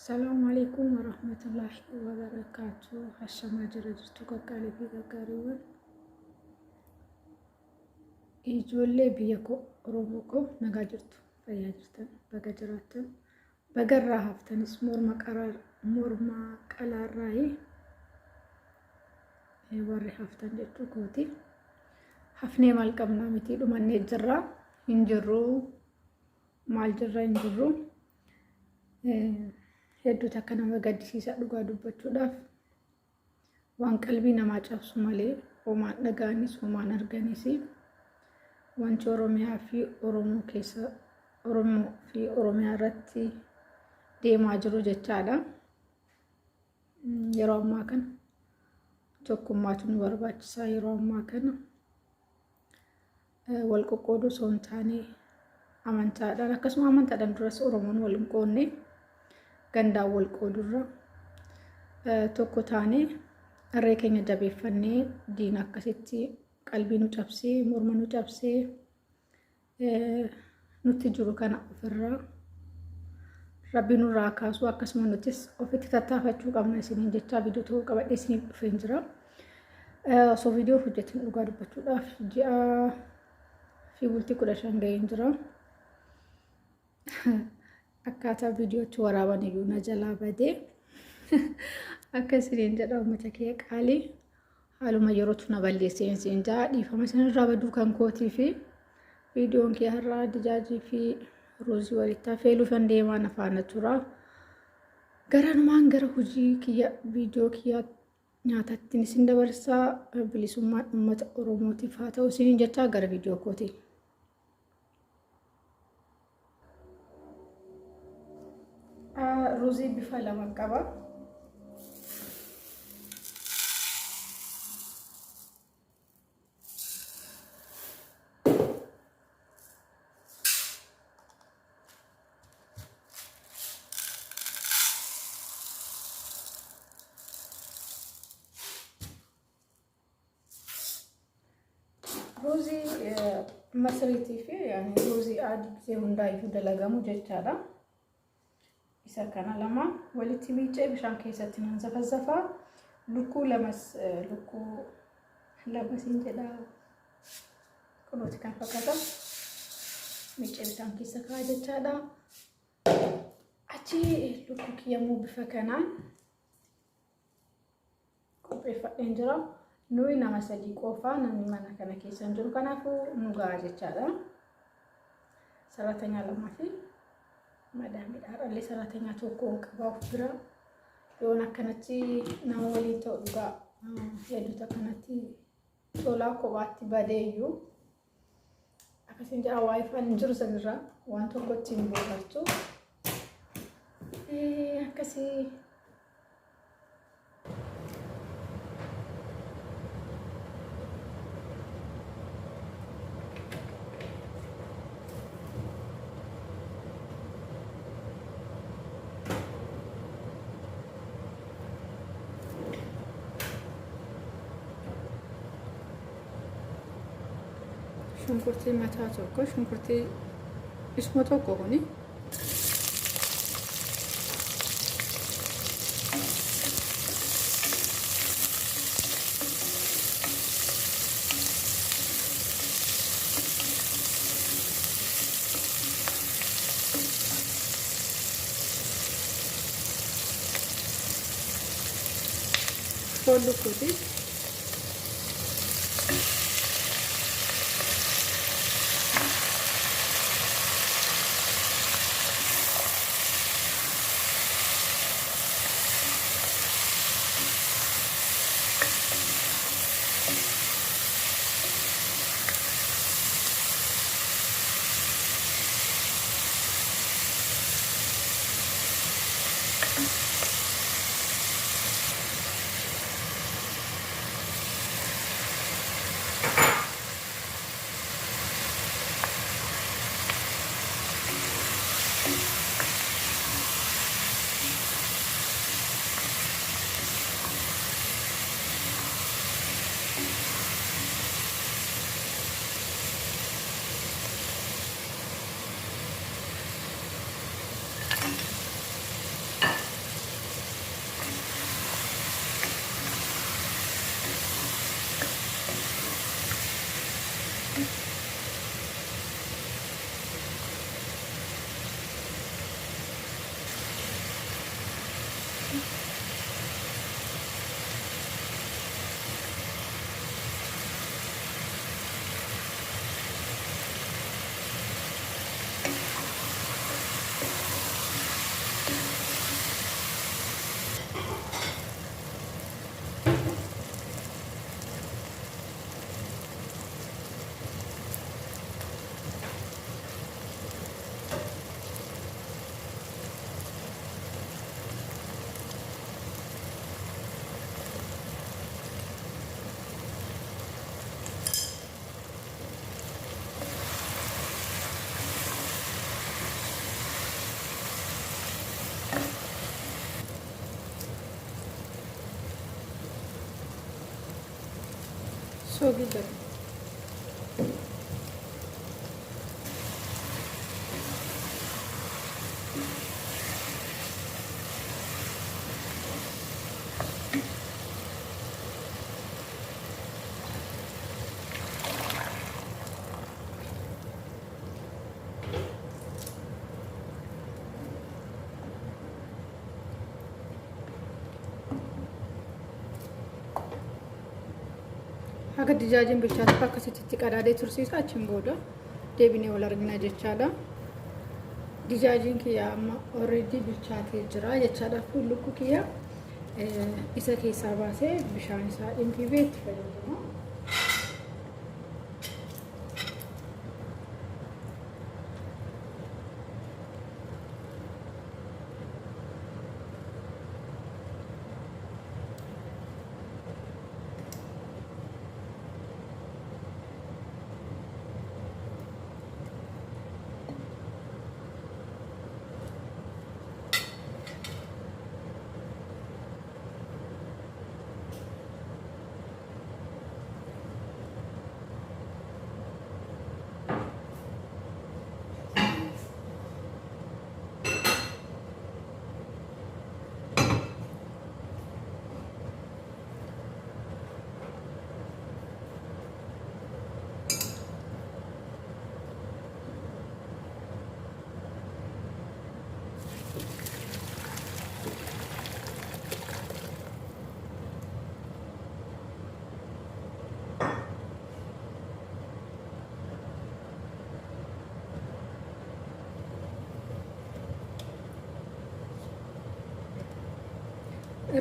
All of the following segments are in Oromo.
السلام عليكم ورحمة الله وبركاته. هشام جرجتو كالي في كاريون إيجولي بيكو روبوكو نجاجرتو فياجرتن بجراتن بجرا هفتن اسمور مقرار مورما قلار راي وري هفتن جتو كوتي حفني مالكمنا متي دمني جرا انجرو مال جرا انجرو hedduu takka nama gaddisiisa dhugaa dubbachuudhaaf waan qalbii namaa cabsu malee homaan dhagaanis homaan arganis wanti Oromiyaa fi Oromoo keessa Oromoo fi Oromiyaa irratti deemaa jiru jechaadha. Yeroo ammaa kana tokkummaatu nu barbaachisaa. Yeroo ammaa kana wal qoqqooduu osoo hin taane amantaadhaan akkasuma amantaadhaan duras Oromoon wal hin qoodne ganda wal qoodurra tokko taane arree keenya jabeeffannee diina akkasitti qalbii nu cabsee morma nu cabsee nutti jiru kana ofirraa rabbi nurraa kaasuu akkasuma nutis ofitti tattaafachuu qabna isiniin jechaa viidiyoo tokko qabadhee isiniif dhufeen jira. So viidiyoo hojjetin dhugaa dubbachuudhaaf ji'a fi bultii 15 ga'een jira. Akkaataa viidiyootti waraaban iyyuu na jalaa badee akkasiniin jedha uummata kee qaalii haaluma yerootu na balleessee siin jaa dhiifama sanirraa baduu kan kootii fi viidiyoon kee har'aa dijaajii fi ruuzii walitti hafeeluu kan deemaan afaana tura. Garanumaan gara hojii kiyya viidiyoo kiyya nyaatattiin isin dabarsaa bilisummaan uummata Oromootiif haa ta'u isiniin jechaa gara viidiyoo kootii. Ruuzii bifa lama qaba. Ruuzii masriitii fi ruuzii adii gisee hundaayyuu dalagamu jechaadha. Isa kana lama walitti miicee bishaan keessatti nan zafazafaa lukkuu lamas hin jedha kunuuti kan fakkaata miicee bishaan keessa kaa'aa jechaadha. Achi lukkuu kiyyamuu bifa kanaan qopheeffadheen jira. Nuyi nama sadii qofaa namni mana kana keessa hin jiru kanaafuu nu gahaa jechaadha. Saratanya lamaa fi madame dharallee saratanya tokko qabaaf bira yoon akkanatti nama waliin ta'u dhugaa hedduuta kanatti tolaa kophaatti badeeyyuu akkasiin jedha waayifaan hin jiru sanirraa waan tokko ittiin boqotu akkasii shunkurtii mataa tokko shunkurtii isuma tokko kuni follukuti So good. Akka dijaajiin bilchaatu akkasitti qadaadee tursiisa achiin booda deebinee wal argina jechaadha. Dijaajiin kiyya amma already bilchaatee jira jechaadha. Fuulluku kiyya isa keessaa baasee bishaan isaa dhiinfifee itti fayyadama.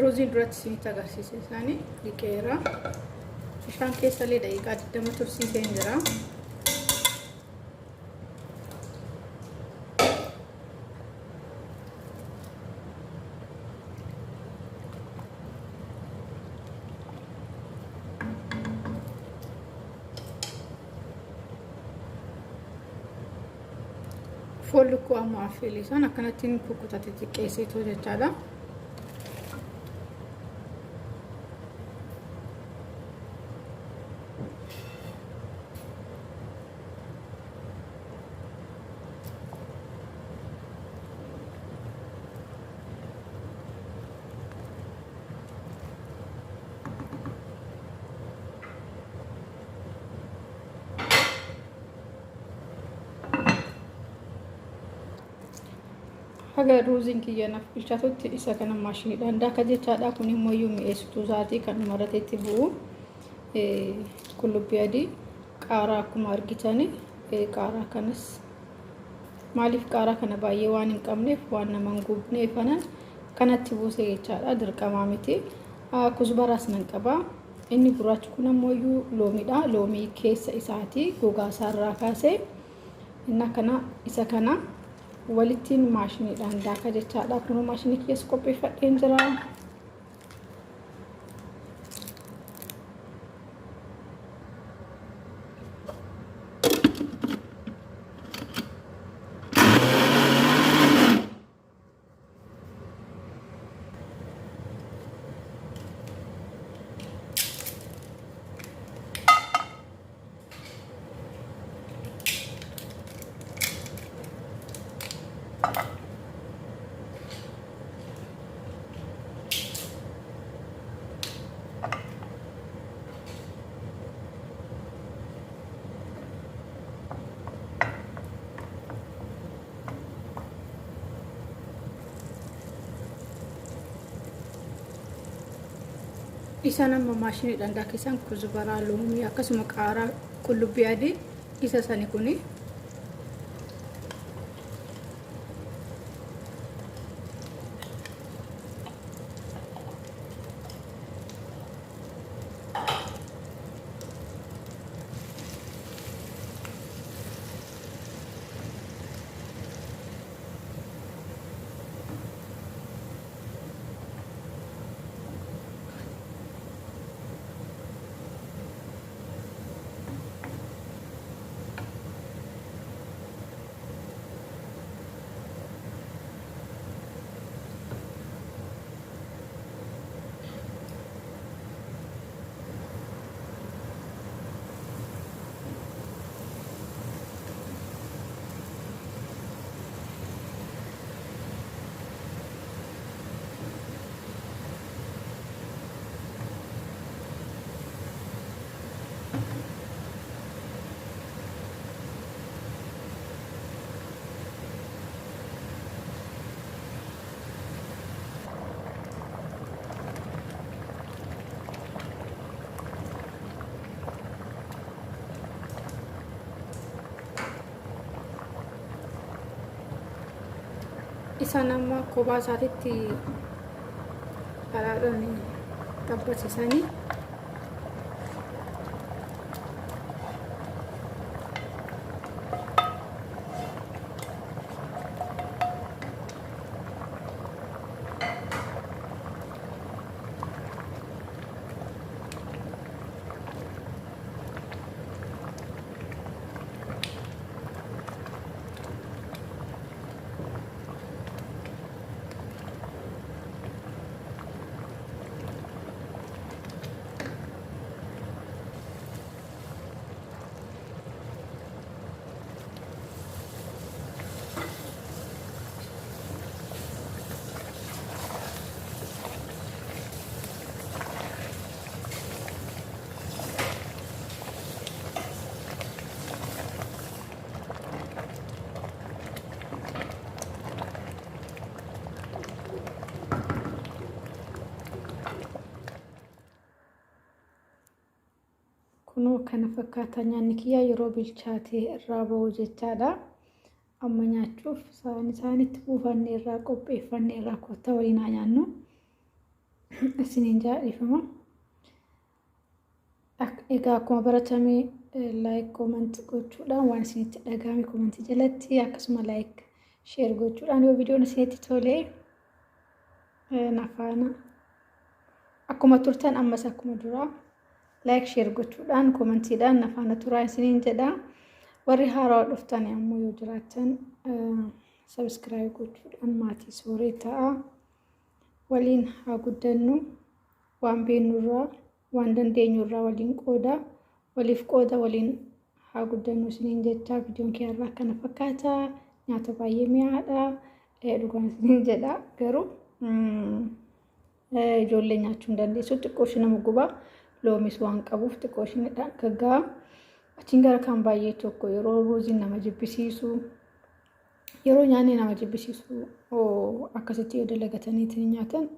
Roziin duratti isinitti agarsiise isaanii dhiqeera. Bishaan keessa illee daqiiqaa 20 tursiisee jira. Foon lukkuu amma affeelisaan akkanattiin kukkutate xiqqeessitu jechaadha. Haga ruuziin kiyya naaf bilchaatutti isa kana maashiniidhaan daaka jechaadha. Kun immoo mi'eessituu isaatii kan marateetti bu'u. Qullubbii adii, qaaraa akkuma argitani. Qaaraa kanas maaliif qaaraa kana baay'ee waan hin qabneef waan nama hin gubneef kanatti buusee jechaadha. Dirqamaa miti. Kuzbaraas nan qaba. Inni gurraachi kun immoo loomiidha. Loomii keessa isaatii gogaa isaarraa kaasee isa kana walittiin maashiniidhaan daaka jechaadha. Kun maashinii keessa qopheeffadheen jira. Isaan amma maashiniidhaan daakisan kuzubaraa loomii akkasuma qaaraa qullubbii adii isa sani kuni isaan amma kophaa isaatitti karaadhaan tabbasisanii kunoo kana fakkaata nyaanni kiyyaa yeroo bilchaatee irraa ba'u jechaadha. Amma nyaachuuf isaanitti buufannee irraa qopheeffannee irraa kottaa waliin haa nyaannu. Isiniin jaadhifama. Egaa akkuma baratame like comment gochuudhaan waan isinitti dhagahame comment jalatti akkasuma like share gochuudhaan yoo viidiyoon isinitti tole nafaana akkuma turtan ammas akkuma duraa like share gochuudhaan commentiidhaan nafaana turaa isiniin jedha. Warri haaraa dhuftan ammoo yoo jiraatan subscribe gochuudhaan maatii sooree ta'a. Waliin haa guddannu waan beeknurraa waan dandeenyurraa waliin qooda waliif qooda waliin haa guddannu isiniin jecha. Viidiyoon kiyyaa kana fakkaata. Nyaata baay'ee mi'aadha. Dhugaan isiniin jedha garuu ijoollee nyaachuu hin dandeessu. Xiqqoo ishee nama gubaa loomis waan qabuuf xiqqoo isheedhaan gaggaa. Achiin gara kan baay'ee tokko yeroo ruuziin nama jibbisiisu yeroo nyaanni nama jibbisiisu akkasitti yoo dalagataniitiin nyaatan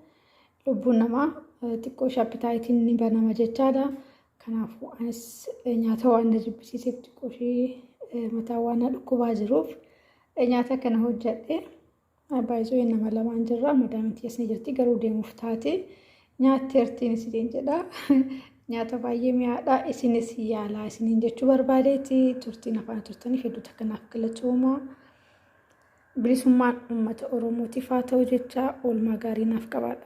lubbuun namaa xiqqoo appetaayitiin ni banama jechaadha. Kanaafuu anis nyaata waan na jibbisiiseef xiqqoo ishee mataa waan na dhukkubaa jiruuf nyaata kana hojjedhe. Baay'isoo nama lamaan jirra. Madaaminti asni jirti garuu deemuuf taate nyaatteertiin isiniin jedha. Nyaata baay'ee mi'aadha. Isinis yaalaa isiniin jechuu barbaadeeti. Turtiin afaan turtaniif hedduu kanaaf galatooma. Bilisummaan uummata Oromootiif haa ta'u jecha oolmaa gaarii naaf qabaadha.